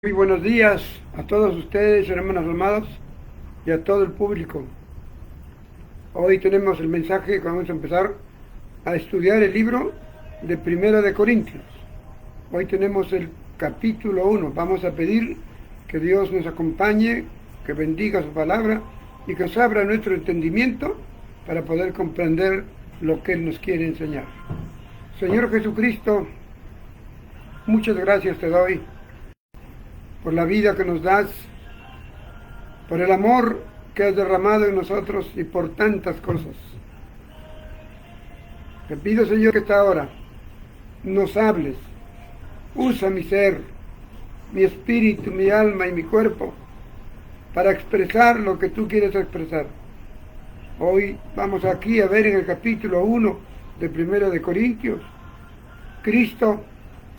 Muy buenos días a todos ustedes, hermanos amados, y a todo el público. Hoy tenemos el mensaje que vamos a empezar a estudiar el libro de Primera de Corintios. Hoy tenemos el capítulo 1. Vamos a pedir que Dios nos acompañe, que bendiga su palabra y que nos abra nuestro entendimiento para poder comprender lo que Él nos quiere enseñar. Señor Jesucristo, muchas gracias te doy por la vida que nos das, por el amor que has derramado en nosotros y por tantas cosas. Te pido, Señor, que esta hora nos hables. Usa mi ser, mi espíritu, mi alma y mi cuerpo para expresar lo que tú quieres expresar. Hoy vamos aquí a ver en el capítulo 1 de Primera de Corintios, Cristo,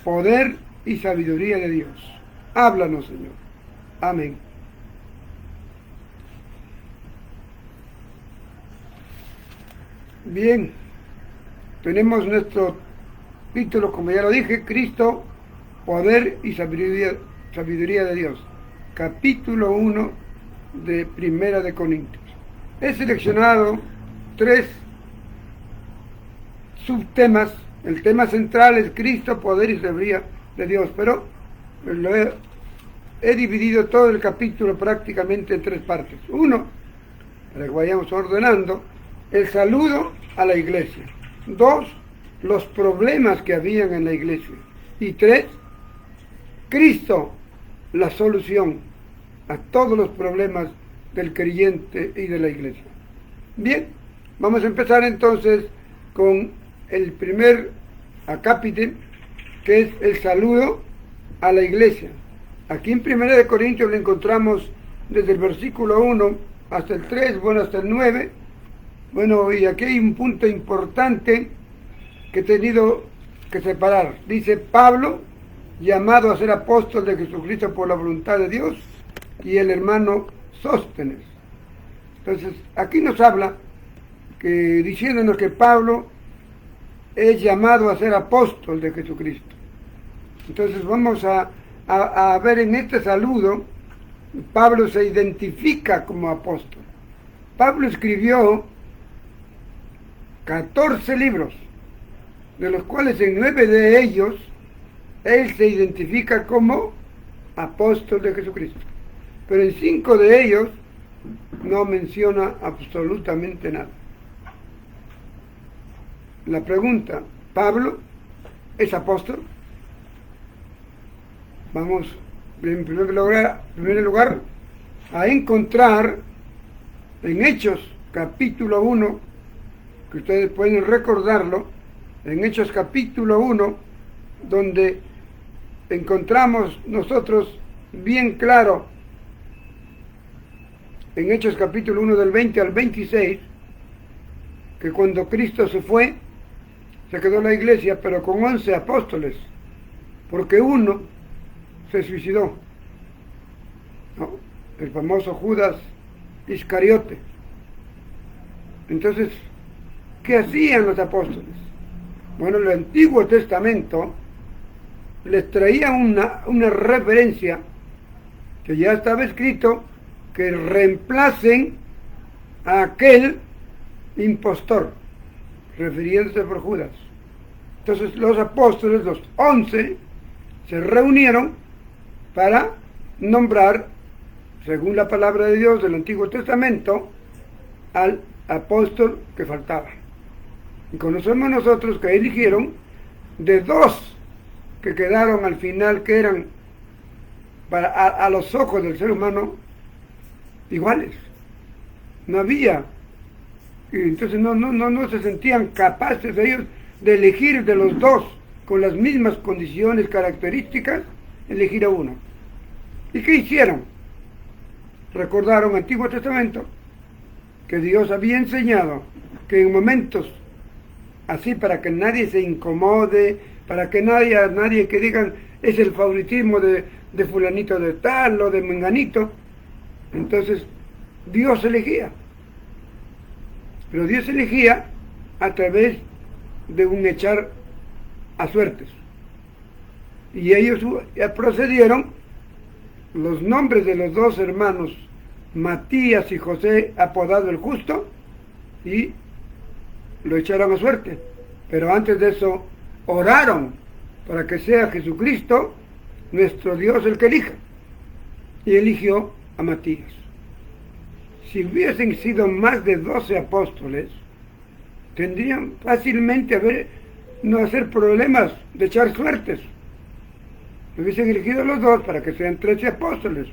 poder y sabiduría de Dios. Háblanos, Señor. Amén. Bien, tenemos nuestro título, como ya lo dije, Cristo, poder y sabiduría de Dios. Capítulo 1 de Primera de Corintios. He seleccionado 3 subtemas. El tema central es Cristo, poder y sabiduría de Dios, pero he dividido todo el capítulo prácticamente en 3 partes. 1, para que vayamos ordenando, el saludo a la iglesia. 2, los problemas que habían en la iglesia. Y 3, Cristo, la solución a todos los problemas del creyente y de la iglesia. Bien, vamos a empezar entonces con el primer acápite, que es el saludo a la iglesia. Aquí en 1 de Corintios lo encontramos desde el versículo 1 hasta el 3, bueno, hasta el 9. Bueno, y aquí hay un punto importante que he tenido que separar. Dice Pablo, llamado a ser apóstol de Jesucristo por la voluntad de Dios, y el hermano Sóstenes. Entonces, aquí nos habla, diciéndonos que Pablo es llamado a ser apóstol de Jesucristo. Entonces vamos a ver en este saludo, Pablo se identifica como apóstol. Pablo escribió 14 libros, de los cuales en 9 de ellos él se identifica como apóstol de Jesucristo. Pero en 5 de ellos no menciona absolutamente nada. La pregunta, ¿Pablo es apóstol? Vamos en primer lugar a encontrar en Hechos capítulo 1, que ustedes pueden recordarlo, en Hechos capítulo 1, donde encontramos nosotros bien claro, en Hechos capítulo 1 del 20 al 26, que cuando Cristo se fue, se quedó la iglesia, pero con 11 apóstoles, porque uno se suicidó, ¿no? El famoso Judas Iscariote. Entonces, ¿qué hacían los apóstoles? Bueno, el Antiguo Testamento les traía una referencia que ya estaba escrito, que reemplacen a aquel impostor, refiriéndose por Judas. Entonces los apóstoles, los 11, se reunieron para nombrar, según la palabra de Dios del Antiguo Testamento, al apóstol que faltaba. Y conocemos nosotros que eligieron de 2 que quedaron al final, que eran a los ojos del ser humano iguales. No había, y entonces no se sentían capaces ellos de elegir de los 2 con las mismas condiciones, características, elegir a uno. ¿Y qué hicieron? Recordaron Antiguo Testamento, que Dios había enseñado que en momentos así, para que nadie se incomode, para que nadie que digan es el favoritismo de fulanito de tal o de menganito, entonces Dios elegía. Pero Dios elegía a través de un echar a suertes. Y ellos procedieron los nombres de los dos hermanos, Matías y José, apodado el Justo, y lo echaron a suerte. Pero antes de eso, oraron para que sea Jesucristo, nuestro Dios, el que elija. Y eligió a Matías. Si hubiesen sido más de 12 apóstoles, tendrían fácilmente no hacer problemas de echar suertes. Hubiesen elegido los dos para que sean 13 apóstoles.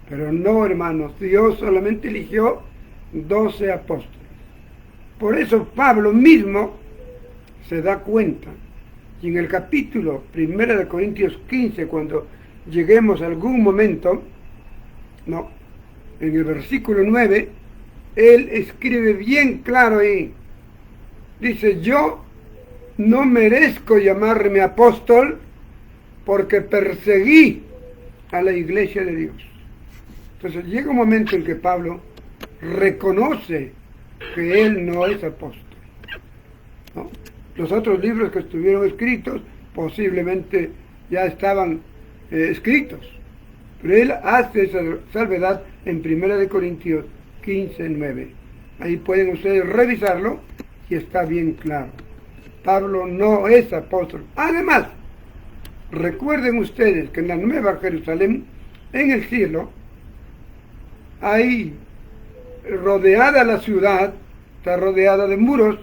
Pero no, hermanos, Dios solamente eligió 12 apóstoles. Por eso Pablo mismo se da cuenta, y en el capítulo 1 de Corintios 15, cuando lleguemos a algún momento, en el versículo 9, él escribe bien claro ahí, dice: yo no merezco llamarme apóstol porque perseguí a la iglesia de Dios. Entonces llega un momento en que Pablo reconoce que él no es apóstol, ¿no? Los otros libros que estuvieron escritos posiblemente ya estaban escritos, pero él hace esa salvedad en 1 de Corintios 15:9. Ahí pueden ustedes revisarlo y está bien claro. Pablo no es apóstol. Además, recuerden ustedes que en la Nueva Jerusalén, en el cielo, hay rodeada la ciudad, está rodeada de muros,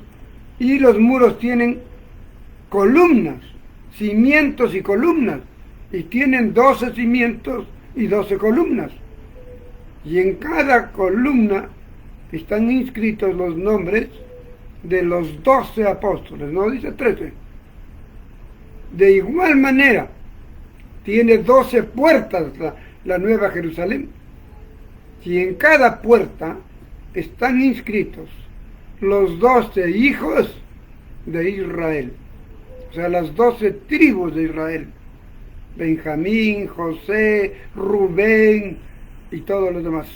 y los muros tienen columnas, cimientos y columnas, y tienen 12 cimientos y 12 columnas. Y en cada columna están inscritos los nombres de los 12 apóstoles, no dice 13. De igual manera, tiene 12 puertas la Nueva Jerusalén, y en cada puerta están inscritos los 12 hijos de Israel, o sea, las 12 tribus de Israel: Benjamín, José, Rubén y todos los demás,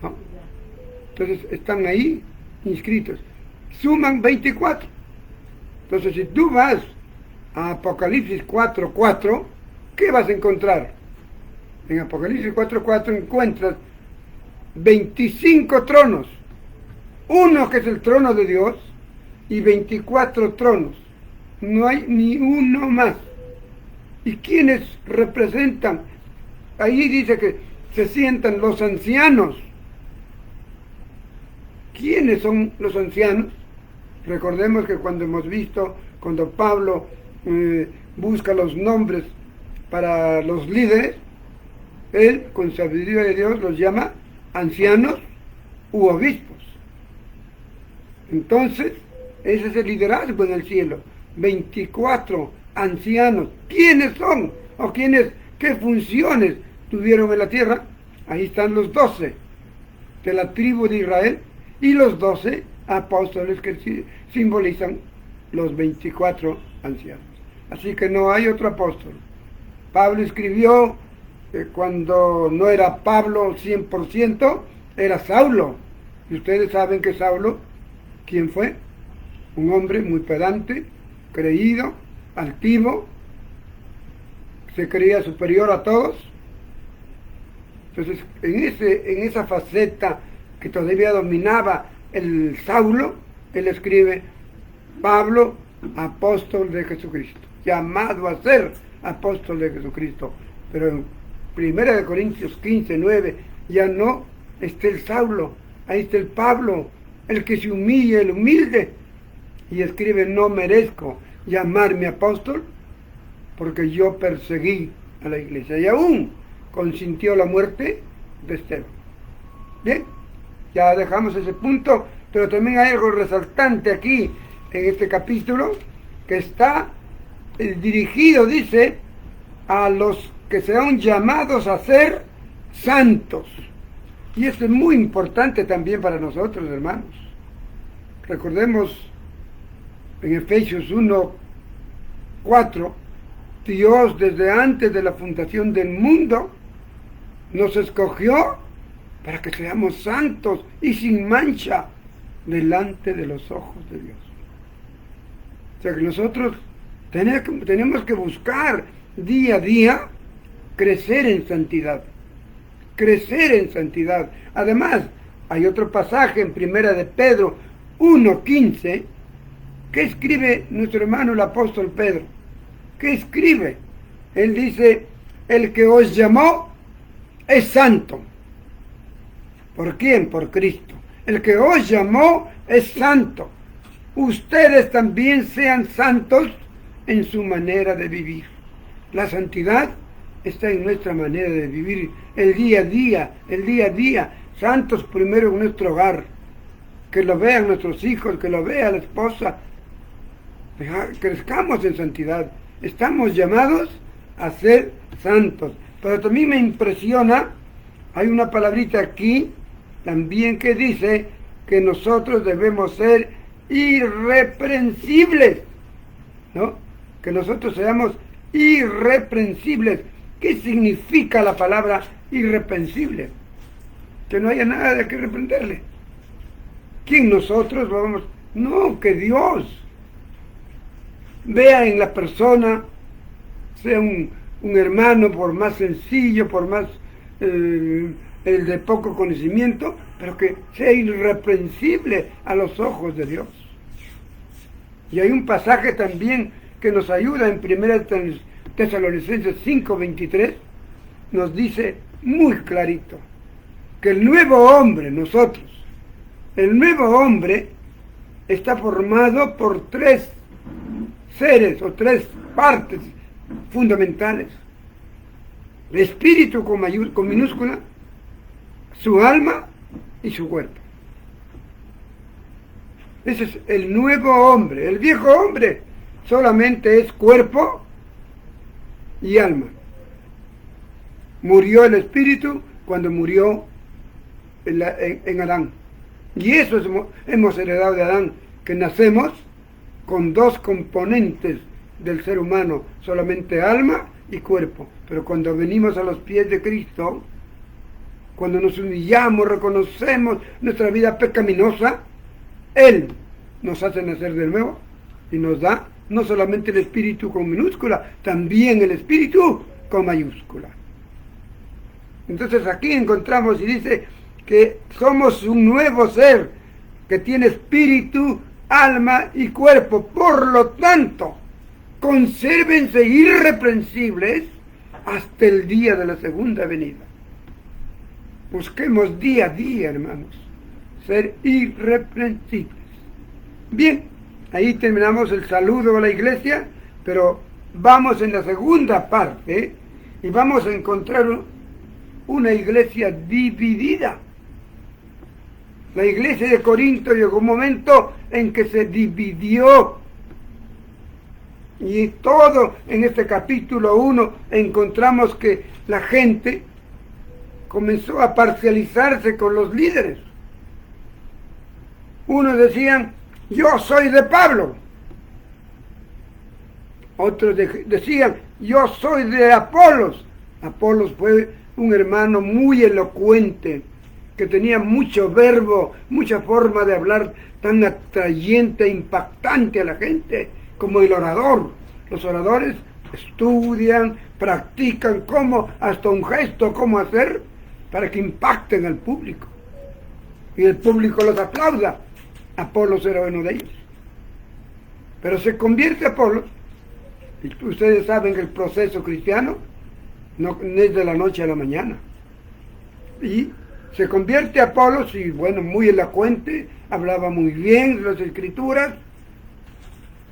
¿no? Entonces están ahí inscritos, suman 24. Entonces, si tú vas a Apocalipsis 4:4, ¿qué vas a encontrar? En Apocalipsis 4:4 encuentras 25 tronos, uno que es el trono de Dios, y 24 tronos. No hay ni uno más. ¿Y quiénes representan? Ahí dice que se sientan los ancianos. ¿Quiénes son los ancianos? Recordemos que cuando Pablo busca los nombres para los líderes, él, con sabiduría de Dios, los llama ancianos u obispos. Entonces, ese es el liderazgo en el cielo. 24 ancianos. ¿Quiénes son? ¿O qué funciones tuvieron en la tierra? Ahí están los 12 de la tribu de Israel y los 12 apóstoles que simbolizan los 24 ancianos. Así que no hay otro apóstol. Pablo escribió cuando no era Pablo 100%, era Saulo. Y ustedes saben que Saulo, ¿quién fue? Un hombre muy pedante, creído, altivo, se creía superior a todos. Entonces, en esa faceta que todavía dominaba el Saulo, él escribe: Pablo, apóstol de Jesucristo, llamado a ser apóstol de Jesucristo. Pero en 1 de Corintios 15:9 ya no está el Saulo, ahí está el Pablo, el que se humilla, el humilde, y escribe: no merezco llamarme apóstol porque yo perseguí a la iglesia, y aún consintió la muerte de Esteban. Bien, ya dejamos ese punto, pero también hay algo resaltante aquí en este capítulo, que está dirigido, dice, a los que serán llamados a ser santos. Y esto es muy importante también para nosotros, hermanos. Recordemos en Efesios 1:4, Dios desde antes de la fundación del mundo nos escogió para que seamos santos y sin mancha delante de los ojos de Dios. O sea que nosotros tenemos que buscar día a día crecer en santidad. Crecer en santidad. Además, hay otro pasaje en Primera de Pedro 1:15 que escribe nuestro hermano el apóstol Pedro. ¿Qué escribe? Él dice, el que os llamó es santo. ¿Por quién? Por Cristo. El que os llamó es santo. Ustedes también sean santos en su manera de vivir. La santidad está en nuestra manera de vivir el día a día. Santos primero en nuestro hogar. Que lo vean nuestros hijos, que lo vea la esposa. Crezcamos en santidad. Estamos llamados a ser santos. Pero también me impresiona, hay una palabrita aquí también que dice que nosotros debemos ser irreprensibles, ¿no? Que nosotros seamos irreprensibles. ¿Qué significa la palabra irreprensible? Que no haya nada de que reprenderle. ¿Quién nosotros vamos? No, que Dios vea en la persona, sea un hermano por más sencillo, por más el de poco conocimiento, pero que sea irreprensible a los ojos de Dios. Y hay un pasaje también que nos ayuda en 1 Tesalonicenses 5:23, nos dice muy clarito que el nuevo hombre, nosotros, el nuevo hombre está formado por tres seres o tres partes fundamentales: el espíritu con minúscula, su alma y su cuerpo. Ese es el nuevo hombre. El viejo hombre solamente es cuerpo y alma. Murió el espíritu cuando murió en Adán. Y eso hemos heredado de Adán, que nacemos con dos componentes del ser humano, solamente alma y cuerpo. Pero cuando venimos a los pies de Cristo, cuando nos humillamos, reconocemos nuestra vida pecaminosa, Él nos hace nacer de nuevo y nos da no solamente el espíritu con minúscula, también el espíritu con mayúscula. Entonces aquí encontramos y dice que somos un nuevo ser que tiene espíritu, alma y cuerpo. Por lo tanto, consérvense irreprensibles hasta el día de la segunda venida. Busquemos día a día, hermanos, ser irreprensibles. Bien, ahí terminamos el saludo a la iglesia, pero vamos en la segunda parte y vamos a encontrar una iglesia dividida. La iglesia de Corinto llegó un momento en que se dividió. Y todo en este capítulo 1 encontramos que la gente comenzó a parcializarse con los líderes. Unos decían, yo soy de Pablo. Otros decían, yo soy de Apolos. Apolos fue un hermano muy elocuente, que tenía mucho verbo, mucha forma de hablar tan atrayente e impactante a la gente, como el orador. Los oradores estudian, practican cómo, hasta un gesto, cómo hacer para que impacten al público. Y el público los aplauda. Apolos era uno de ellos. Pero se convierte Apolos, y ustedes saben que el proceso cristiano no es de la noche a la mañana. Y se convierte Apolos, y bueno, muy elocuente, hablaba muy bien las escrituras.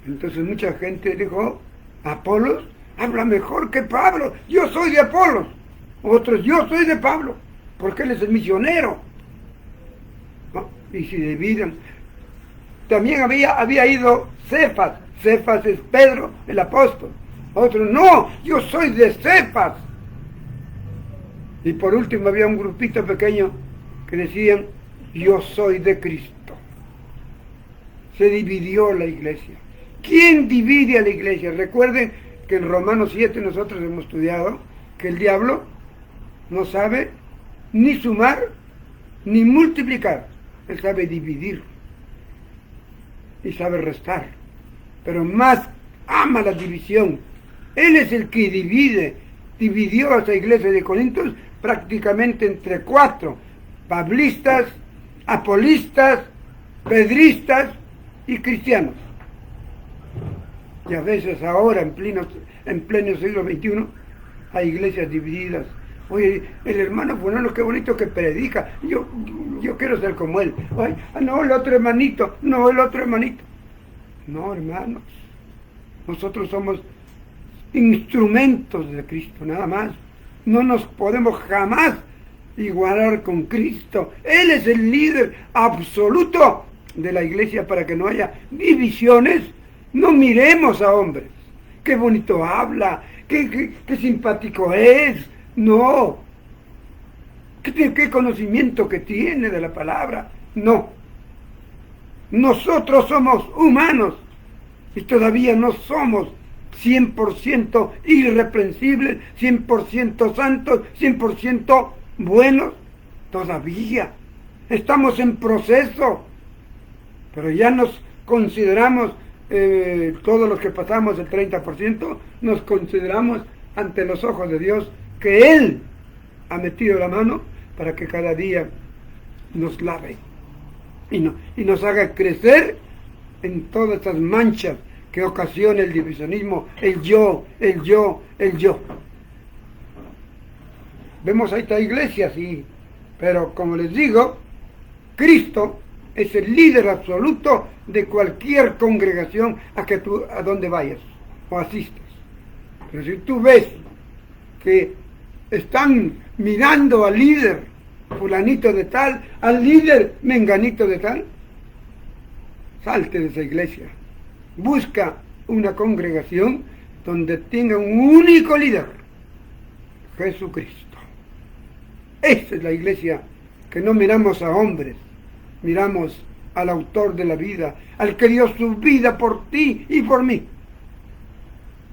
Entonces mucha gente dijo, Apolos habla mejor que Pablo, yo soy de Apolos. Otros, yo soy de Pablo, porque él es el misionero, ¿no? Y se dividen. También había ido Cefas. Cefas es Pedro, el apóstol. Otros, no, yo soy de Cefas. Y por último había un grupito pequeño que decían, yo soy de Cristo. Se dividió la iglesia. ¿Quién divide a la iglesia? Recuerden que en Romanos 7 nosotros hemos estudiado que el diablo no sabe ni sumar ni multiplicar. Él sabe dividir y sabe restar, pero más ama la división. Él es el que divide dividió a esa iglesia de Corintios prácticamente entre cuatro: pablistas, apolistas, pedristas y cristianos. Y a veces ahora, en pleno siglo XXI, hay iglesias divididas. Oye, el hermano fulano, qué bonito que predica, yo quiero ser como él. Ay, no, el otro hermanito, no, el otro hermanito. No, hermanos, nosotros somos instrumentos de Cristo, nada más. No nos podemos jamás igualar con Cristo. Él es el líder absoluto de la iglesia. Para que no haya divisiones, no miremos a hombres. Qué bonito habla, qué simpático es. No. ¿Qué conocimiento que tiene de la palabra? No. Nosotros somos humanos y todavía no somos 100% irreprensibles, 100% santos, 100% buenos. Todavía estamos en proceso, pero ya nos consideramos, todos los que pasamos el 30%, nos consideramos ante los ojos de Dios que Él ha metido la mano para que cada día nos lave y nos haga crecer en todas estas manchas que ocasiona el divisionismo, el yo. Vemos ahí esta iglesia, sí, pero como les digo, Cristo es el líder absoluto de cualquier congregación a donde vayas o asistas. Pero si tú ves que están mirando al líder fulanito de tal, al líder menganito de tal, salte de esa iglesia. Busca una congregación donde tenga un único líder, Jesucristo. Esa es la iglesia, que no miramos a hombres, miramos al autor de la vida, al que dio su vida por ti y por mí.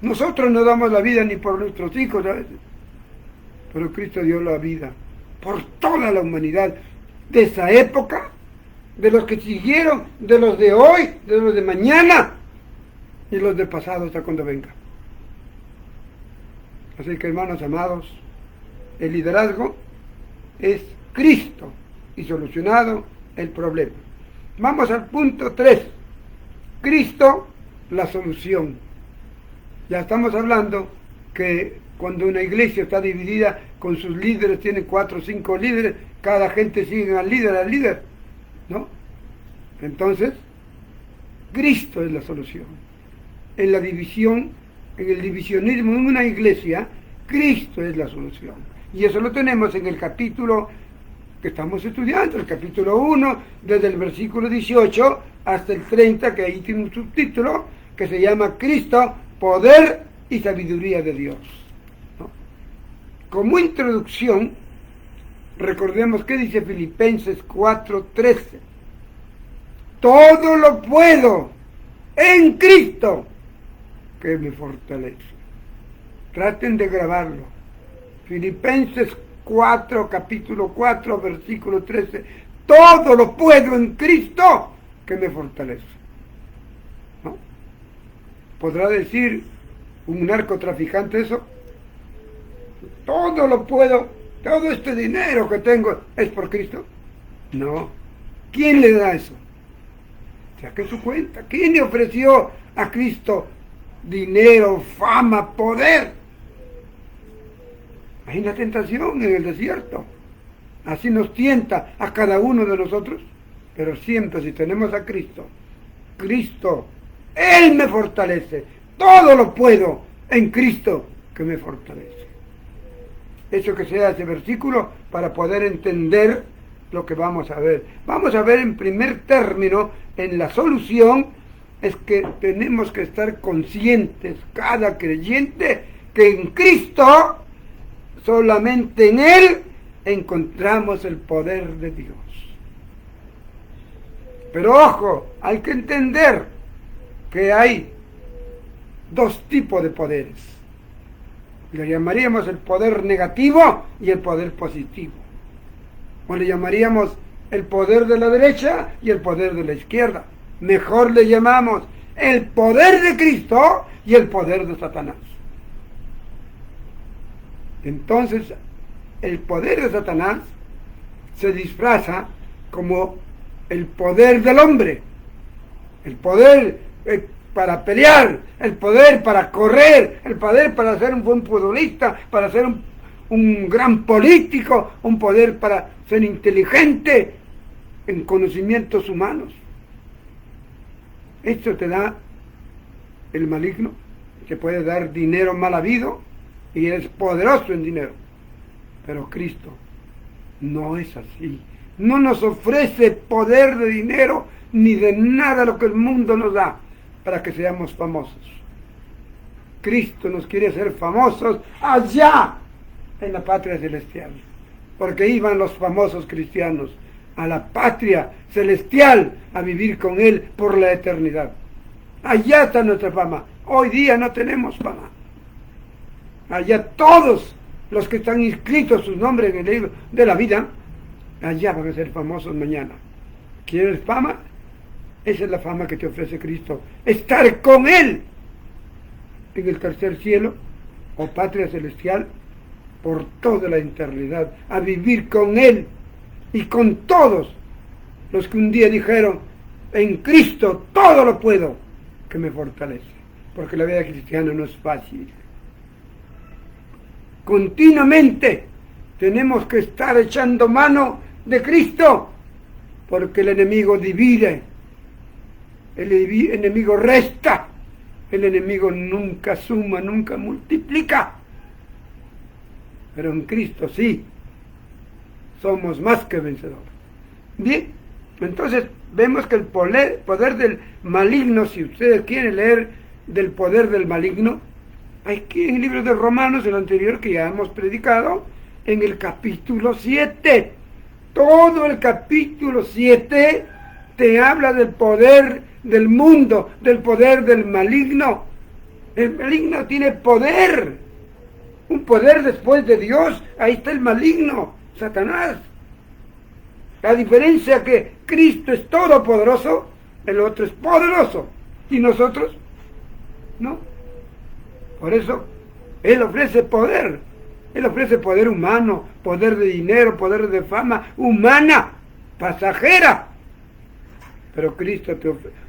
Nosotros no damos la vida ni por nuestros hijos a veces, pero Cristo dio la vida por toda la humanidad, de esa época, de los que siguieron, de los de hoy, de los de mañana y los de pasado hasta cuando venga. Así que, hermanos amados, el liderazgo es Cristo y solucionado el problema. Vamos al punto 3. Cristo, la solución. Ya estamos hablando que cuando una iglesia está dividida con sus líderes, tiene 4 o 5 líderes, cada gente sigue al líder, ¿no? Entonces, Cristo es la solución. En la división, en el divisionismo en una iglesia, Cristo es la solución. Y eso lo tenemos en el capítulo que estamos estudiando, el capítulo 1, desde el versículo 18 hasta el 30, que ahí tiene un subtítulo que se llama Cristo, poder y sabiduría de Dios, ¿no? Como introducción, recordemos que dice Filipenses 4:13: todo lo puedo en Cristo que me fortalece. Traten de grabarlo. Filipenses 4, capítulo 4, versículo 13: todo lo puedo en Cristo que me fortalece, ¿no? ¿Podrá decir un narcotraficante eso? Todo lo puedo, todo este dinero que tengo es por Cristo. No. ¿Quién le da eso? Saque su cuenta. ¿Quién le ofreció a Cristo dinero, fama, poder? Hay una tentación en el desierto. Así nos tienta a cada uno de nosotros. Pero siempre, si tenemos a Cristo, Él me fortalece. Todo lo puedo en Cristo que me fortalece. Eso que sea ese versículo para poder entender lo que vamos a ver. Vamos a ver en primer término, en la solución, es que tenemos que estar conscientes, cada creyente, que en Cristo, solamente en Él, encontramos el poder de Dios. Pero ojo, hay que entender que hay 2 tipos de poderes. Le llamaríamos el poder negativo y el poder positivo. O le llamaríamos el poder de la derecha y el poder de la izquierda. Mejor le llamamos el poder de Cristo y el poder de Satanás. Entonces, el poder de Satanás se disfraza como el poder del hombre, el poder para pelear, el poder para correr, el poder para ser un buen futbolista, para ser un gran político, un poder para ser inteligente en conocimientos humanos. Esto te da el maligno, que puede dar dinero mal habido y es poderoso en dinero. Pero Cristo no es así. No nos ofrece poder de dinero ni de nada lo que el mundo nos da para que seamos famosos. Cristo nos quiere hacer famosos allá en la patria celestial, porque iban los famosos cristianos a la patria celestial a vivir con Él por la eternidad. Allá está nuestra fama. Hoy día no tenemos fama. Allá todos los que están inscritos sus nombres en el libro de la vida, allá van a ser famosos mañana. ¿Quieres fama? Esa es la fama que te ofrece Cristo. Estar con Él en el tercer cielo o patria celestial por toda la eternidad, a vivir con Él y con todos los que un día dijeron: en Cristo todo lo puedo, que me fortalece. Porque la vida cristiana no es fácil. Continuamente tenemos que estar echando mano de Cristo, porque el enemigo divide, el enemigo resta, el enemigo nunca suma, nunca multiplica. Pero en Cristo sí, somos más que vencedores. Bien, entonces vemos que el poder del maligno, si ustedes quieren leer del poder del maligno, aquí en el libro de Romanos, el anterior que ya hemos predicado, en el capítulo 7, todo el capítulo 7 te habla del poder del mundo, del poder del maligno. El maligno tiene poder, un poder después de Dios. Ahí está el maligno, Satanás. La diferencia que Cristo es todopoderoso, el otro es poderoso, y nosotros no. Por eso Él ofrece poder. Él ofrece poder humano, poder de dinero, poder de fama humana, pasajera. Pero Cristo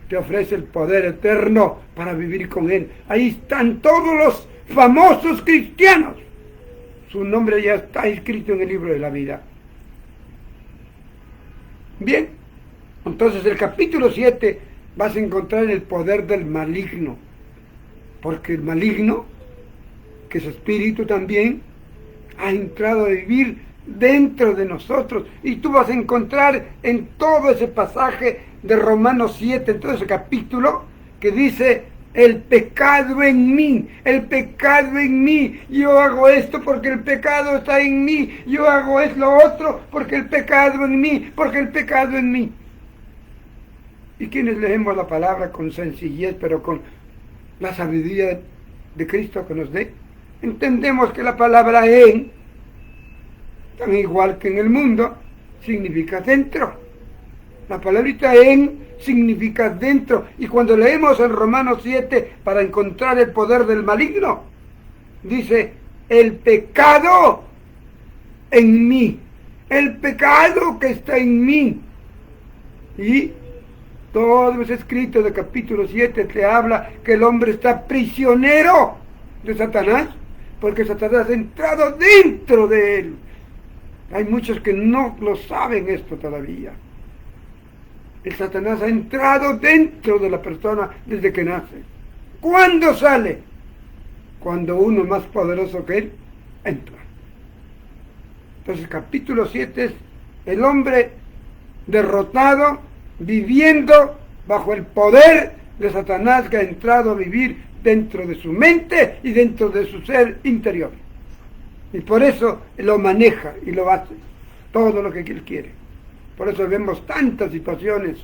te ofrece el poder eterno para vivir con Él. Ahí están todos los famosos cristianos. Su nombre ya está escrito en el libro de la vida. Bien, entonces el capítulo 7 vas a encontrar el poder del maligno. Porque el maligno, que es espíritu también, ha entrado a vivir dentro de nosotros. Y tú vas a encontrar en todo ese pasaje de Romanos 7, en todo ese capítulo, que dice: el pecado en mí, el pecado en mí. Yo hago esto porque el pecado está en mí. Yo hago lo otro porque el pecado en mí, porque el pecado en mí. Y quienes leemos la palabra con sencillez, pero con la sabiduría de Cristo que nos dé, entendemos que la palabra en, tan igual que en el mundo, significa dentro. La palabrita en significa dentro. Y cuando leemos en Romanos 7 para encontrar el poder del maligno, dice: el pecado en mí, el pecado que está en mí. Y todo ese escrito del capítulo 7 te habla que el hombre está prisionero de Satanás, porque Satanás ha entrado dentro de él. Hay muchos que no lo saben esto todavía. El Satanás ha entrado dentro de la persona desde que nace. ¿Cuándo sale? Cuando uno más poderoso que él entra. Entonces capítulo 7 es el hombre derrotado, viviendo bajo el poder de Satanás, que ha entrado a vivir dentro de su mente y dentro de su ser interior. Y por eso lo maneja y lo hace todo lo que él quiere. Por eso vemos tantas situaciones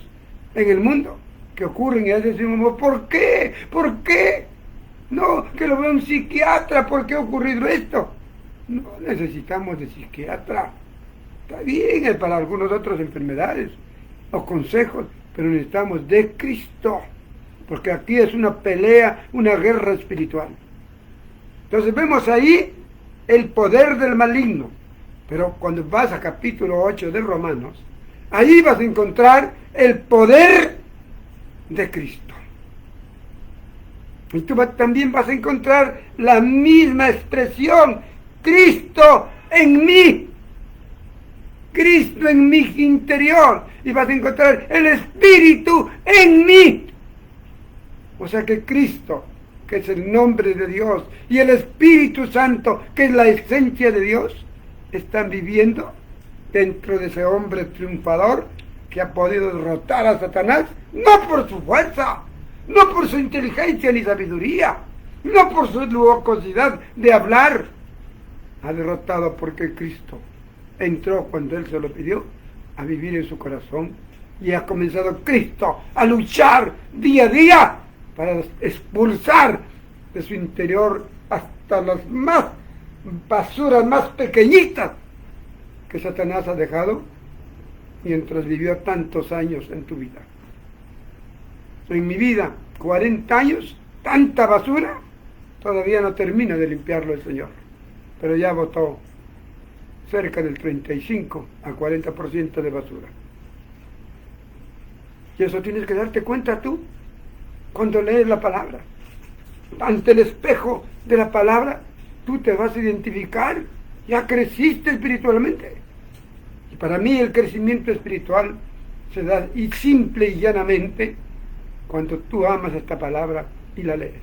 en el mundo que ocurren y a veces decimos: ¿por qué? ¿Por qué? No, que lo vea un psiquiatra, ¿por qué ha ocurrido esto? No necesitamos de psiquiatra. Está bien para algunas otras enfermedades o consejos, pero necesitamos de Cristo, porque aquí es una pelea, una guerra espiritual. Entonces vemos ahí el poder del maligno. Pero cuando vas a capítulo 8 de Romanos, ahí vas a encontrar el poder de Cristo. Y tú también vas a encontrar la misma expresión, Cristo en mí. Cristo en mi interior. Y vas a encontrar el Espíritu en mí. O sea que Cristo, que es el nombre de Dios, y el Espíritu Santo, que es la esencia de Dios, están viviendo dentro de ese hombre triunfador que ha podido derrotar a Satanás, no por su fuerza, no por su inteligencia ni sabiduría, no por su locuacidad de hablar. Ha derrotado porque Cristo entró cuando Él se lo pidió a vivir en su corazón, y ha comenzado Cristo a luchar día a día para expulsar de su interior hasta las más basuras más pequeñitas que Satanás ha dejado mientras vivió tantos años en tu vida. En mi vida, 40 años, tanta basura, todavía no termina de limpiarlo el Señor, pero ya botó cerca del 35 a 40% de basura. Y eso tienes que darte cuenta tú cuando lees la palabra. Ante el espejo de la palabra, tú te vas a identificar, ya creciste espiritualmente. Y para mí el crecimiento espiritual se da y simple y llanamente cuando tú amas esta palabra y la lees.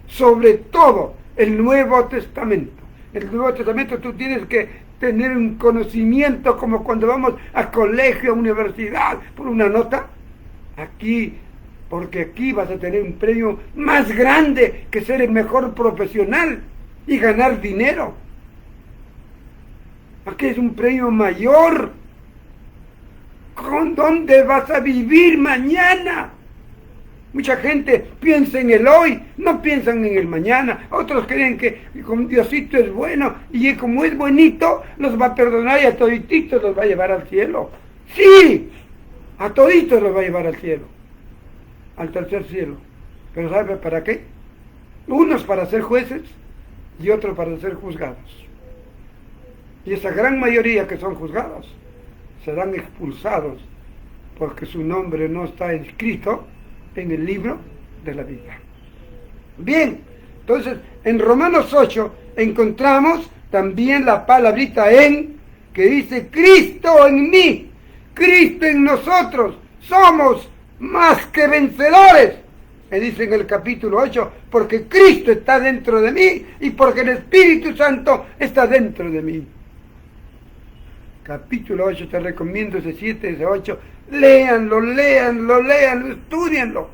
Sobre todo el Nuevo Testamento. El Nuevo Testamento tú tienes que tener un conocimiento como cuando vamos a colegio, a universidad, por una nota. Aquí, porque aquí vas a tener un premio más grande que ser el mejor profesional y ganar dinero. Aquí es un premio mayor. ¿Con dónde vas a vivir mañana? Mucha gente piensa en el hoy, no piensan en el mañana. Otros creen que como Diosito es bueno y como es bonito, los va a perdonar y a todititos los va a llevar al cielo. Sí, a toditos los va a llevar al cielo, al tercer cielo. Pero ¿sabe para qué? Unos para ser jueces y otros para ser juzgados. Y esa gran mayoría que son juzgados serán expulsados porque su nombre no está escrito en el libro de la vida. Bien, entonces en Romanos 8 encontramos también la palabrita en, que dice Cristo en mí, Cristo en nosotros, somos más que vencedores. Me dice en el capítulo 8, porque Cristo está dentro de mí y porque el Espíritu Santo está dentro de mí. Capítulo 8, te recomiendo ese 7, ese 8, léanlo, estudienlo,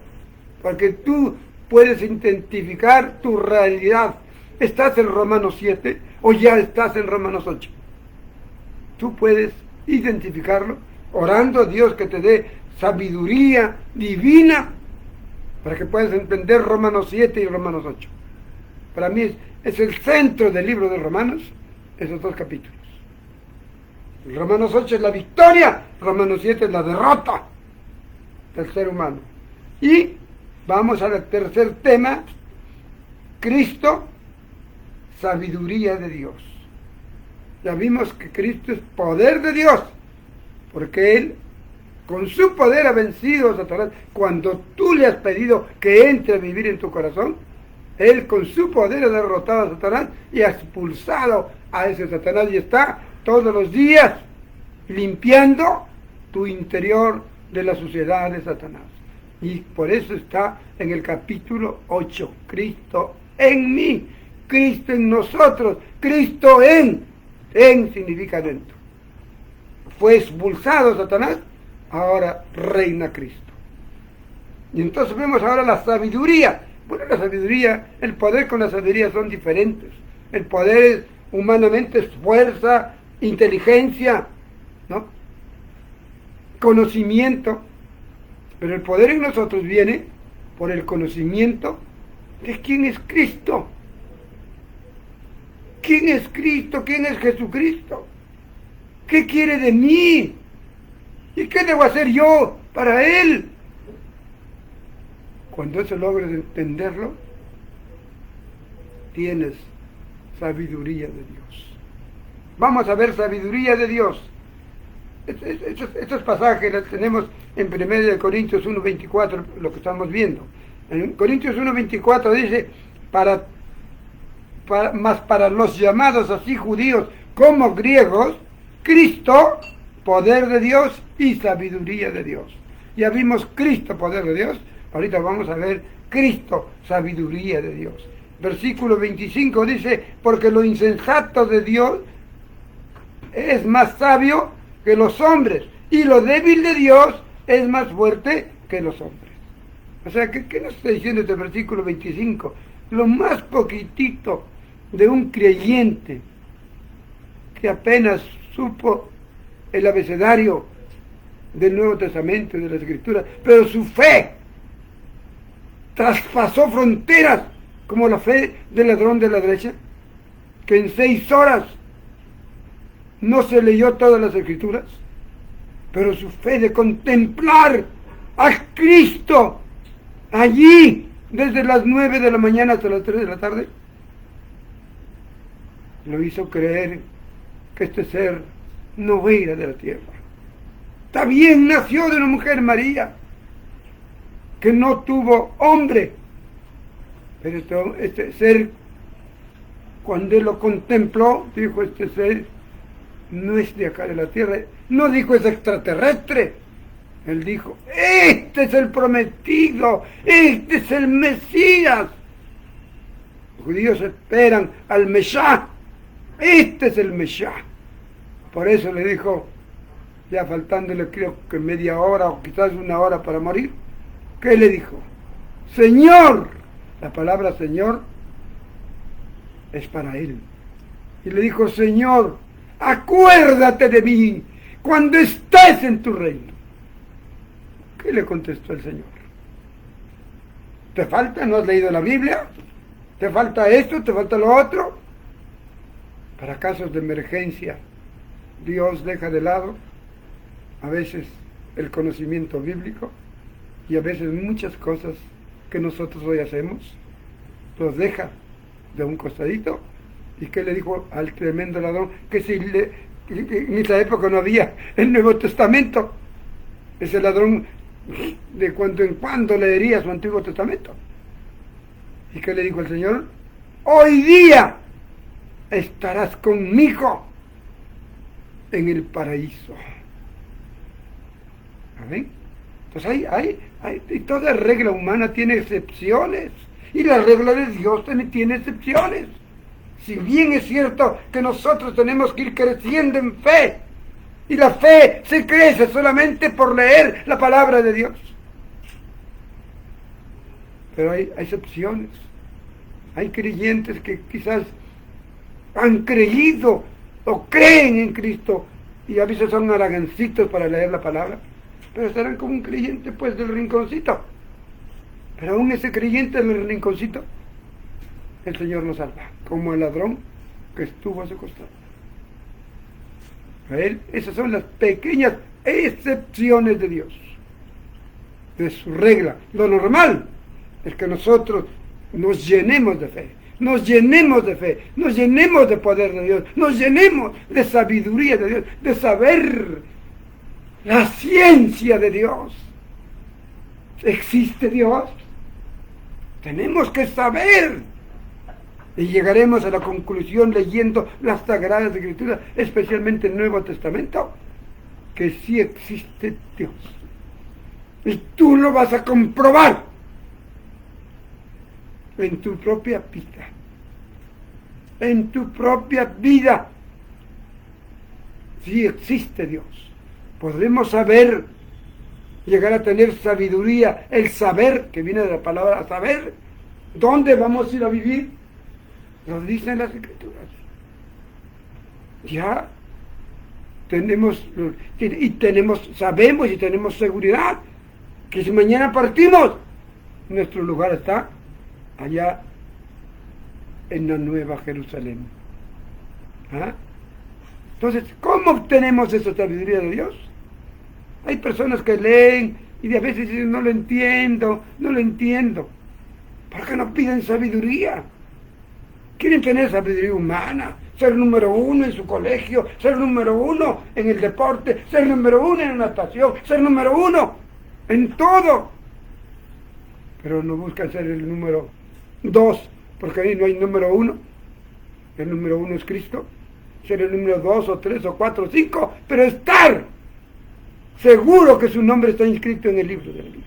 porque tú puedes identificar tu realidad. ¿Estás en Romanos 7 o ya estás en Romanos 8? Tú puedes identificarlo orando a Dios que te dé sabiduría divina para que puedas entender Romanos 7 y Romanos 8. Para mí es el centro del libro de Romanos, esos dos capítulos. Romanos 8 es la victoria, Romanos 7 es la derrota del ser humano. Y vamos al tercer tema, Cristo, sabiduría de Dios. Ya vimos que Cristo es poder de Dios, porque Él con su poder ha vencido a Satanás. Cuando tú le has pedido que entre a vivir en tu corazón, Él con su poder ha derrotado a Satanás y ha expulsado a ese Satanás y está todos los días limpiando tu interior de la suciedad de Satanás. Y por eso está en el capítulo 8, Cristo en mí, Cristo en nosotros, Cristo en significa dentro. Fue expulsado Satanás, ahora reina Cristo. Y entonces vemos ahora la sabiduría. Bueno, la sabiduría, el poder con la sabiduría son diferentes. El poder humanamente es fuerza, inteligencia, ¿no? Conocimiento, pero el poder en nosotros viene por el conocimiento de quién es Cristo. ¿Quién es Cristo? ¿Quién es Jesucristo? ¿Qué quiere de mí? ¿Y qué debo hacer yo para Él? Cuando eso logres entenderlo, tienes sabiduría de Dios. Vamos a ver sabiduría de Dios. Estos pasajes los tenemos en 1 Corintios 1:24, lo que estamos viendo. En Corintios 1:24 dice, mas para los llamados así judíos como griegos, Cristo, poder de Dios y sabiduría de Dios. Ya vimos Cristo, poder de Dios, ahorita vamos a ver Cristo, sabiduría de Dios. Versículo 25 dice, porque lo insensato de Dios es más sabio que los hombres, y lo débil de Dios es más fuerte que los hombres. O sea, ¿qué nos está diciendo este versículo 25? Lo más poquitito de un creyente que apenas supo el abecedario del Nuevo Testamento y de las Escrituras, pero su fe traspasó fronteras, como la fe del ladrón de la derecha, que en 6 horas no se leyó todas las Escrituras, pero su fe de contemplar a Cristo allí desde las 9 de la mañana hasta las 3 de la tarde, lo hizo creer que este ser no era de la tierra. Está bien, nació de una mujer, María, que no tuvo hombre, pero este ser, cuando él lo contempló, dijo, este ser no es de acá de la tierra. No dijo es extraterrestre. Él dijo, este es el prometido, este es el Mesías. Los judíos esperan al Mesías. Este es el Mesías. Por eso le dijo, ya faltándole creo que media hora o quizás 1 hora para morir, ¿qué le dijo? Señor. La palabra Señor es para él. Y le dijo, Señor, acuérdate de mí cuando estés en tu reino. ¿Qué le contestó el Señor? ¿Te falta? ¿No has leído la Biblia? ¿Te falta esto? ¿Te falta lo otro? Para casos de emergencia, Dios deja de lado a veces el conocimiento bíblico y a veces muchas cosas que nosotros hoy hacemos, los deja de un costadito. ¿Y qué le dijo al tremendo ladrón? Que si en esa época no había el Nuevo Testamento, ese ladrón de cuando en cuando leería su Antiguo Testamento. ¿Y qué le dijo el Señor? Hoy día estarás conmigo en el paraíso. ¿Amén? Entonces y toda regla humana tiene excepciones, y la regla de Dios también tiene excepciones. Si bien es cierto que nosotros tenemos que ir creciendo en fe, y la fe se crece solamente por leer la palabra de Dios, pero hay excepciones. Hay creyentes que quizás han creído o creen en Cristo y a veces son haragancitos para leer la palabra, pero estarán como un creyente pues del rinconcito. Pero aún ese creyente del rinconcito, el Señor lo salva, como el ladrón que estuvo a su costado. A él, esas son las pequeñas excepciones de Dios, de su regla. Lo normal es que nosotros nos llenemos de fe, nos llenemos de fe, nos llenemos de poder de Dios, nos llenemos de sabiduría de Dios, de saber la ciencia de Dios. ¿Existe Dios? Tenemos que saber. Y llegaremos a la conclusión leyendo las Sagradas Escrituras, especialmente el Nuevo Testamento, que sí existe Dios. Y tú lo vas a comprobar en tu propia vida. En tu propia vida. Sí existe Dios. Podremos saber, llegar a tener sabiduría, el saber, que viene de la palabra saber, ¿dónde vamos a ir a vivir? Lo dicen las Escrituras. Ya tenemos, sabemos y tenemos seguridad que si mañana partimos, nuestro lugar está allá en la Nueva Jerusalén. ¿Ah? Entonces, ¿cómo obtenemos esa sabiduría de Dios? Hay personas que leen y a veces dicen, no lo entiendo. ¿Por qué no piden sabiduría? Quieren tener sabiduría humana, ser número uno en su colegio, ser número uno en el deporte, ser número uno en la natación, ser número uno en todo. Pero no buscan ser el número 2, porque ahí no hay número 1. El número 1 es Cristo. Ser el número 2 o 3 o 4 o 5, pero estar seguro que su nombre está inscrito en el libro de la vida.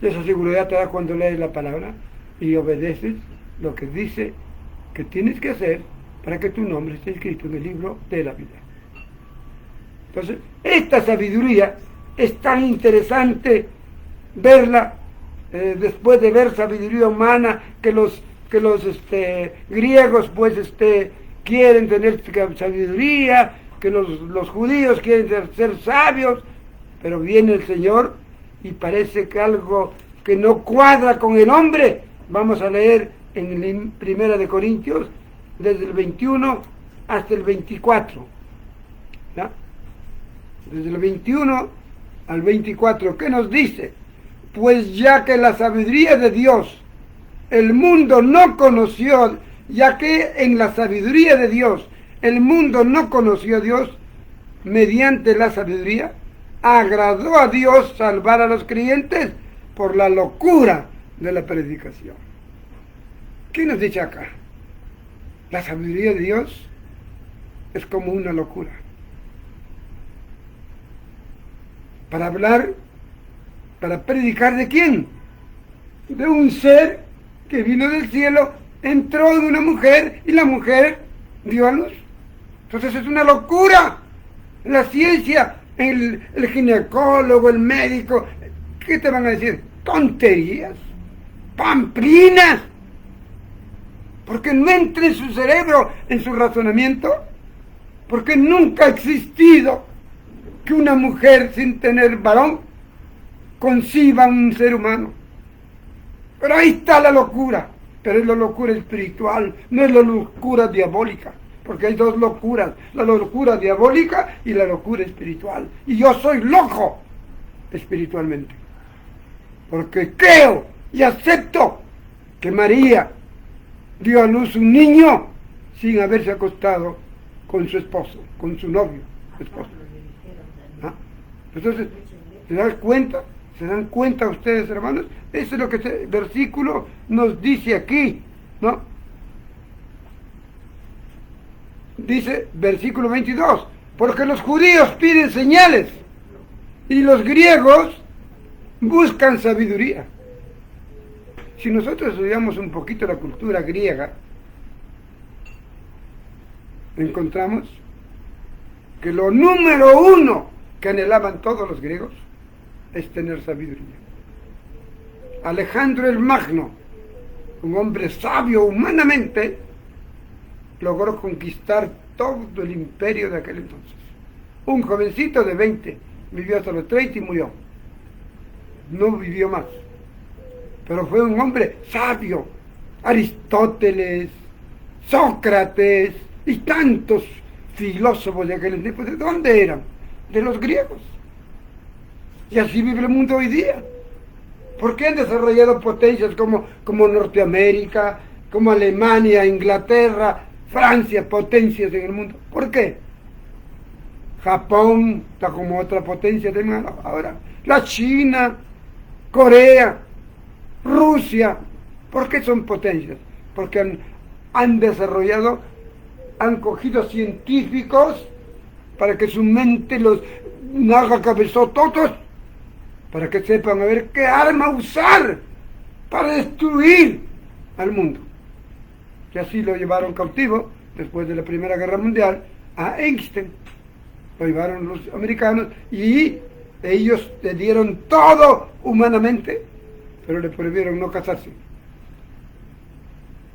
Y esa seguridad te da cuando lees la palabra y obedeces lo que dice que tienes que hacer para que tu nombre esté inscrito en el libro de la vida. Entonces, esta sabiduría es tan interesante verla después de ver sabiduría humana que los griegos pues quieren tener sabiduría, que los judíos quieren ser sabios, pero viene el Señor y parece que algo que no cuadra con el hombre. Vamos a leer en Primera de Corintios desde el 21 hasta el 24, ¿ya? Desde el 21 al 24, ¿qué nos dice? Pues ya que la sabiduría de Dios el mundo no conoció, ya que en la sabiduría de Dios el mundo no conoció a Dios, mediante la sabiduría agradó a Dios salvar a los creyentes por la locura de la predicación. ¿Qué nos dice acá? La sabiduría de Dios es como una locura. Para hablar, para predicar ¿de quién? De un ser que vino del cielo, entró de una mujer y la mujer dio a luz. Entonces es una locura. La ciencia, el ginecólogo, el médico, ¿qué te van a decir? Tonterías, pamplinas, porque no entra en su cerebro, en su razonamiento, porque nunca ha existido que una mujer sin tener varón conciba un ser humano. Pero ahí está la locura, pero es la locura espiritual, no es la locura diabólica, porque hay dos locuras, la locura diabólica y la locura espiritual. Y yo soy loco espiritualmente, porque creo y acepto que María dio a luz un niño sin haberse acostado con su esposo, con su novio, esposo. ¿Ah? Entonces, ¿se dan cuenta? ¿Se dan cuenta ustedes, hermanos? Eso es lo que este versículo nos dice aquí, ¿no? Dice, versículo 22, porque los judíos piden señales y los griegos buscan sabiduría. Si nosotros estudiamos un poquito la cultura griega, encontramos que lo número uno que anhelaban todos los griegos es tener sabiduría. Alejandro el Magno, un hombre sabio humanamente, logró conquistar todo el imperio de aquel entonces. Un jovencito de 20, vivió hasta los 30 y murió. No vivió más. Pero fue un hombre sabio. Aristóteles, Sócrates y tantos filósofos de aquel tiempo. ¿De dónde eran? De los griegos. Y así vive el mundo hoy día. ¿Por qué han desarrollado potencias como Norteamérica, como Alemania, Inglaterra, Francia, potencias en el mundo? ¿Por qué? Japón está como otra potencia también ahora. La China, Corea, Rusia. ¿Por qué son potencias? Porque han desarrollado, han cogido científicos para que su mente los haga cabezototos, para que sepan a ver qué arma usar para destruir al mundo. Y así lo llevaron cautivo después de la Primera Guerra Mundial a Einstein. Lo llevaron los americanos y ellos le dieron todo humanamente, pero le prohibieron no casarse,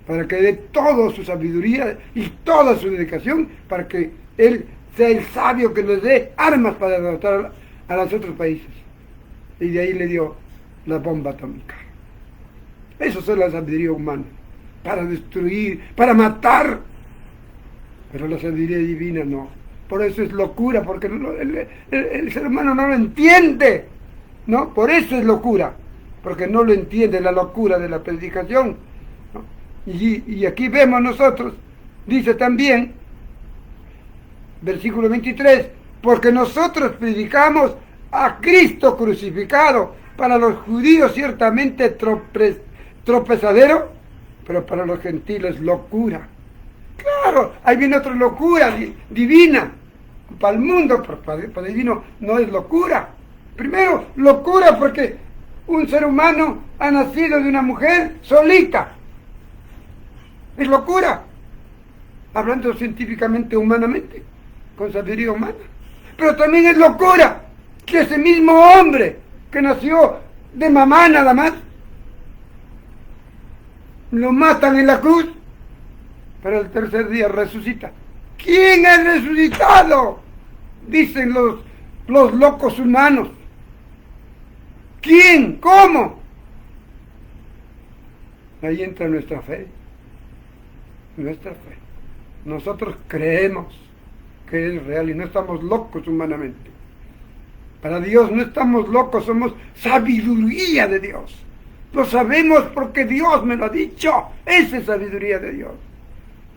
para que dé toda su sabiduría y toda su dedicación para que él sea el sabio que les dé armas para derrotar a los otros países. Y de ahí le dio la bomba atómica. Eso es la sabiduría humana, para destruir, para matar. Pero la sabiduría divina no. Por eso es locura, porque el ser humano no lo entiende, ¿no? Por eso es locura, porque no lo entiende, la locura de la predicación, ¿no? Y aquí vemos nosotros, dice también, versículo 23, porque nosotros predicamos a Cristo crucificado, para los judíos ciertamente tropezadero, pero para los gentiles locura. Claro, ahí viene otra locura divina. Para el mundo, para el divino, no es locura. Primero, locura porque un ser humano ha nacido de una mujer solita. Es locura. Hablando científicamente, humanamente, con sabiduría humana. Pero también es locura que ese mismo hombre que nació de mamá nada más, lo matan en la cruz, pero el tercer día resucita. ¿Quién ha resucitado? Dicen los locos humanos. ¿Quién? ¿Cómo? Ahí entra nuestra fe. Nuestra fe. Nosotros creemos que es real y no estamos locos humanamente. Para Dios no estamos locos, somos sabiduría de Dios. Lo sabemos porque Dios me lo ha dicho. Esa es sabiduría de Dios.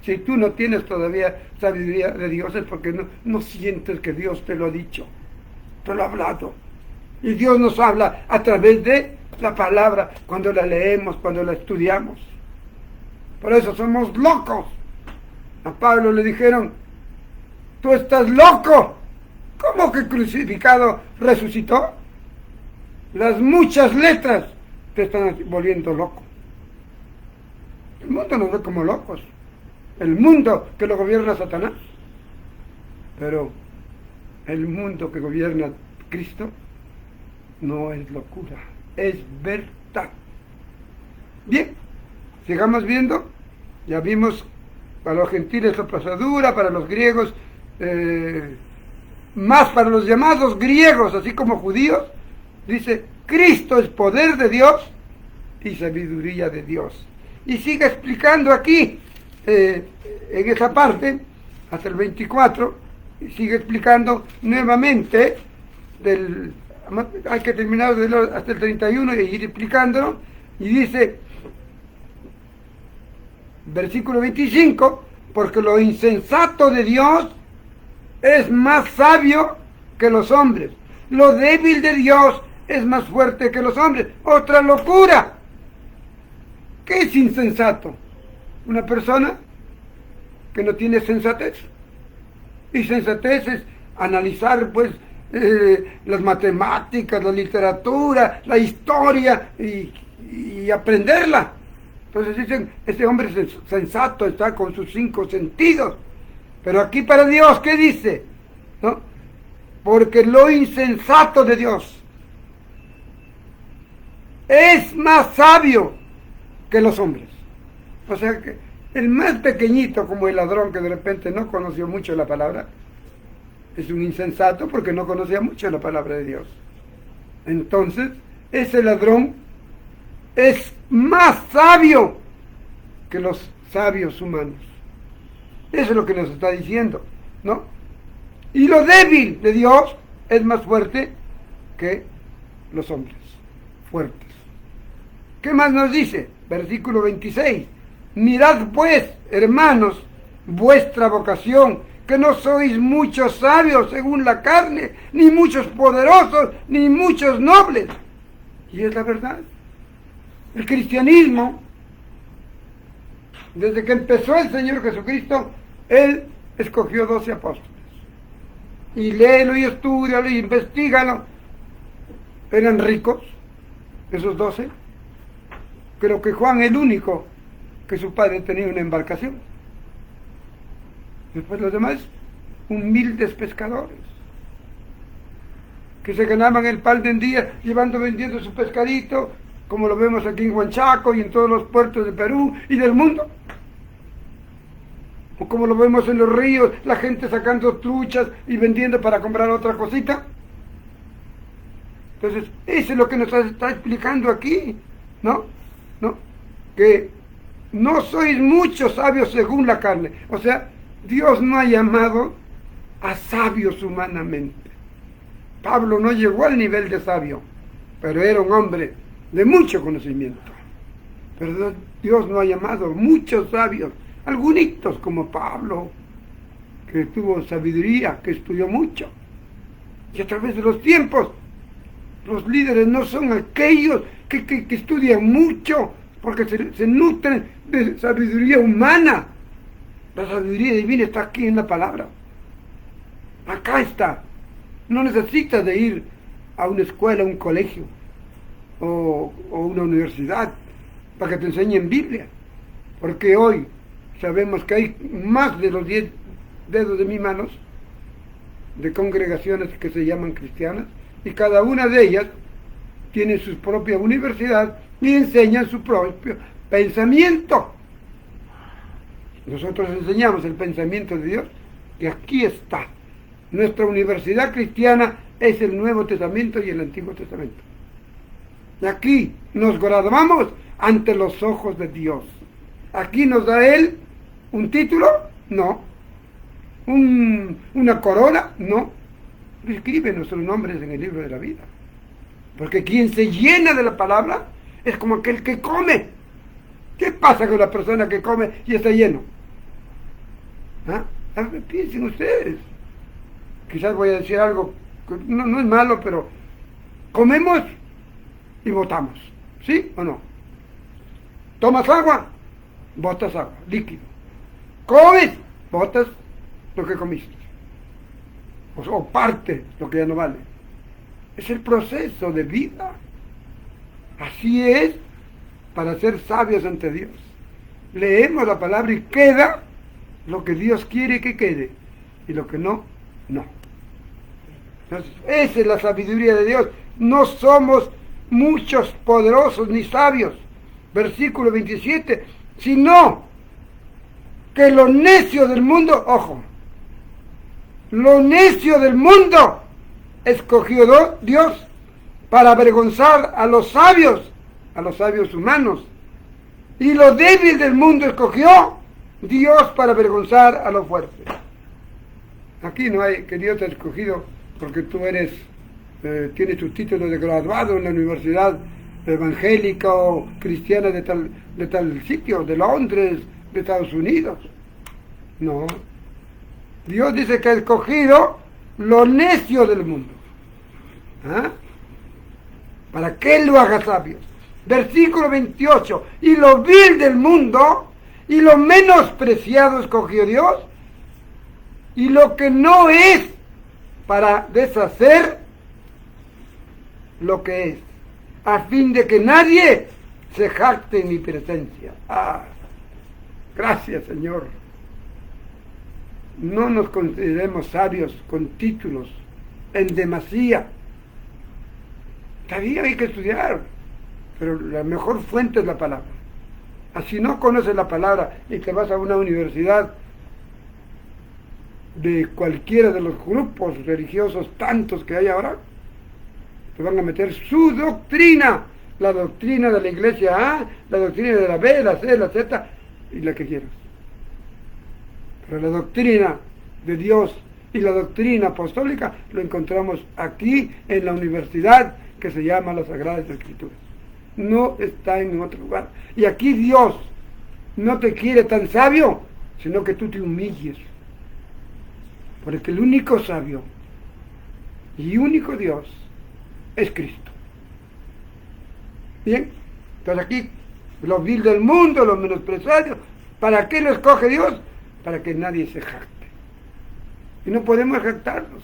Si tú no tienes todavía sabiduría de Dios es porque no sientes que Dios te lo ha dicho. Te lo ha hablado. Y Dios nos habla a través de la palabra, cuando la leemos, cuando la estudiamos. Por eso somos locos. A Pablo le dijeron, tú estás loco. ¿Cómo que crucificado resucitó? Las muchas letras te están volviendo loco. El mundo nos ve como locos. El mundo que lo gobierna Satanás. Pero el mundo que gobierna Cristo no es locura, es verdad. Bien, sigamos viendo. Ya vimos para los gentiles la prosadura, para los griegos, más para los llamados griegos, así como judíos, dice, Cristo es poder de Dios y sabiduría de Dios. Y sigue explicando aquí, en esa parte, hasta el 24, y sigue explicando nuevamente, hay que terminar hasta el 31 y ir explicándolo, y dice, versículo 25, porque lo insensato de Dios es más sabio que los hombres, lo débil de Dios es más fuerte que los hombres. Otra locura. ¿Qué es insensato? Una persona que no tiene sensatez. Y sensatez es analizar pues las matemáticas, la literatura, la historia y aprenderla. Entonces dicen, este hombre es sensato, está con sus 5 sentidos. Pero aquí para Dios, ¿qué dice? ¿No? Porque lo insensato de Dios es más sabio que los hombres. O sea que el más pequeñito, como el ladrón que de repente no conoció mucho la palabra, es un insensato porque no conocía mucho la palabra de Dios. Entonces, ese ladrón es más sabio que los sabios humanos. Eso es lo que nos está diciendo, ¿no? Y lo débil de Dios es más fuerte que los hombres fuertes. ¿Qué más nos dice? Versículo 26. Mirad pues, hermanos, vuestra vocación, que no sois muchos sabios según la carne, ni muchos poderosos, ni muchos nobles. Y es la verdad. El cristianismo, desde que empezó el Señor Jesucristo, Él escogió 12 apóstoles. Y léelo y estúdialo y investígalo. ¿Eran ricos esos 12? Creo que Juan el único que su padre tenía una embarcación. Después los demás, humildes pescadores, que se ganaban el pan del día vendiendo su pescadito, como lo vemos aquí en Huanchaco y en todos los puertos de Perú y del mundo. O como lo vemos en los ríos, la gente sacando truchas y vendiendo para comprar otra cosita. Entonces, eso es lo que nos está explicando aquí, ¿no? Que no sois muchos sabios según la carne. O sea, Dios no ha llamado a sabios humanamente. Pablo no llegó al nivel de sabio, pero era un hombre de mucho conocimiento. Pero Dios no ha llamado muchos sabios, algunos como Pablo, que tuvo sabiduría, que estudió mucho. Y a través de los tiempos, los líderes no son aquellos que estudian mucho, porque se nutren de sabiduría humana. La sabiduría divina está aquí en la palabra. Acá está. No necesitas de ir a una escuela, a un colegio o una universidad para que te enseñen Biblia. Porque hoy sabemos que hay más de los 10 dedos de mis manos de congregaciones que se llaman cristianas, y cada una de ellas tiene su propia universidad y enseñan su propio pensamiento. Nosotros enseñamos el pensamiento de Dios, que aquí está. Nuestra universidad cristiana es el Nuevo Testamento y el Antiguo Testamento. Y aquí nos graduamos ante los ojos de Dios. Aquí nos da Él un título, no. Una corona, no. Escribe nuestros nombres en el libro de la vida. Porque quien se llena de la palabra es como aquel que come. ¿Qué pasa con la persona que come y está lleno? ¿Ah? A ver, piensen ustedes. Quizás voy a decir algo que no es malo, pero comemos y botamos. ¿Sí o no? Tomas agua, botas agua, líquido. Comes, botas lo que comiste. O parte lo que ya no vale. Es el proceso de vida. Así es para ser sabios ante Dios. Leemos la palabra y queda lo que Dios quiere que quede, y lo que no, no. Entonces, esa es la sabiduría de Dios. No somos muchos poderosos ni sabios, versículo 27, sino que lo necio del mundo, ojo, lo necio del mundo escogió Dios para avergonzar a los sabios humanos, y lo débil del mundo escogió Dios para avergonzar a los fuertes. Aquí no hay que Dios te ha escogido porque tú eres tienes tu título de graduado en la universidad evangélica o cristiana de tal sitio, de Londres, de Estados Unidos. No. Dios dice que ha escogido lo necio del mundo. ¿Ah? Para que Él lo haga sabio. Versículo 28. Y lo vil del mundo y lo menospreciado escogió Dios, y lo que no es, para deshacer lo que es, a fin de que nadie se jacte en mi presencia. Ah, gracias, Señor. No nos consideremos sabios con títulos en demasía. Todavía hay que estudiar, pero la mejor fuente es la palabra. Así no conoces la palabra y te vas a una universidad de cualquiera de los grupos religiosos tantos que hay ahora, te van a meter su doctrina, la doctrina de la iglesia A, la doctrina de la B, la C, la Z y la que quieras. Pero la doctrina de Dios y la doctrina apostólica lo encontramos aquí en la universidad que se llama las Sagradas Escrituras. No está en otro lugar. Y aquí Dios no te quiere tan sabio, sino que tú te humilles. Porque el único sabio y único Dios es Cristo. Bien, entonces aquí los vil del mundo, los menospreciados, ¿para qué lo escoge Dios? Para que nadie se jacte. Y no podemos jactarnos,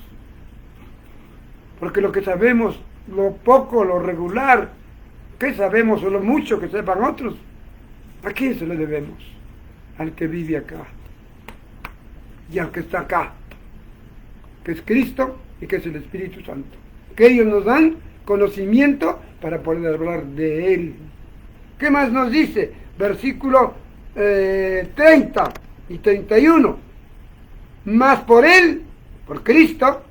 porque lo que sabemos, lo poco, lo regular, ¿qué sabemos o lo mucho que sepan otros? ¿A quién se lo debemos? Al que vive acá y al que está acá, que es Cristo y que es el Espíritu Santo, que ellos nos dan conocimiento para poder hablar de Él. ¿Qué más nos dice? Versículo 30 y 31. Mas por Él, por Cristo,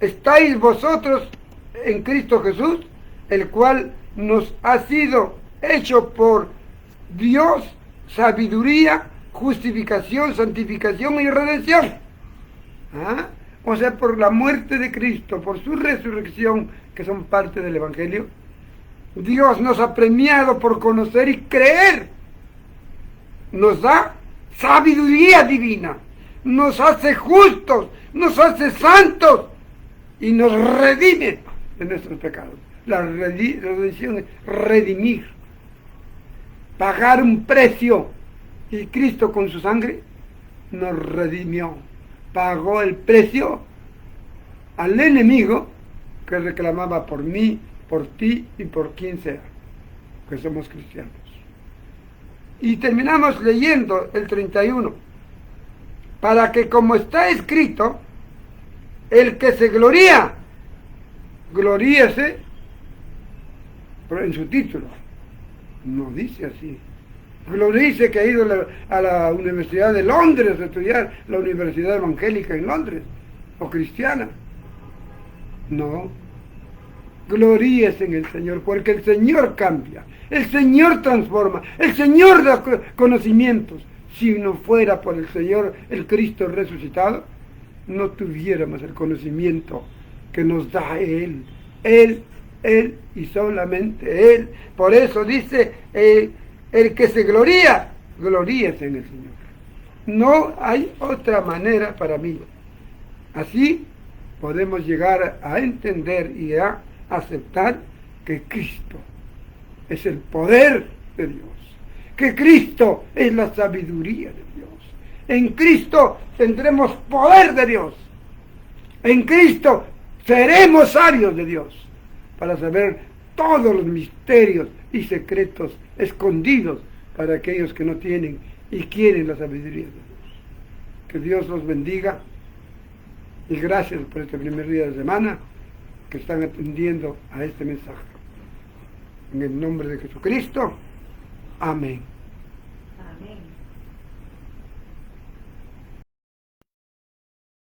estáis vosotros en Cristo Jesús, el cual nos ha sido hecho por Dios sabiduría, justificación, santificación y redención. ¿Ah? O sea, por la muerte de Cristo, por su resurrección, que son parte del Evangelio, Dios nos ha premiado por conocer y creer. Nos da sabiduría divina, nos hace justos, nos hace santos y nos redime de nuestros pecados. La redención es redimir, pagar un precio, y Cristo con su sangre nos redimió, pagó el precio al enemigo que reclamaba por mí, por ti y por quien sea, que somos cristianos. Y terminamos leyendo el 31, para que, como está escrito, el que se gloría, gloríese, pero en su título, no dice así. Gloríese que ha ido a la Universidad de Londres a estudiar, la Universidad Evangélica en Londres, o cristiana. No, gloríese en el Señor, porque el Señor cambia, el Señor transforma, el Señor da conocimientos. Si no fuera por el Señor, el Cristo resucitado, no tuviéramos el conocimiento que nos da Él y solamente Él. Por eso dice, el que se gloría, gloríese en el Señor. No hay otra manera para mí. Así podemos llegar a entender y a aceptar que Cristo es el poder de Dios, que Cristo es la sabiduría de Dios. En Cristo tendremos poder de Dios. En Cristo seremos sabios de Dios para saber todos los misterios y secretos escondidos para aquellos que no tienen y quieren la sabiduría de Dios. Que Dios los bendiga y gracias por este primer día de semana que están atendiendo a este mensaje. En el nombre de Jesucristo. Amén. Amén.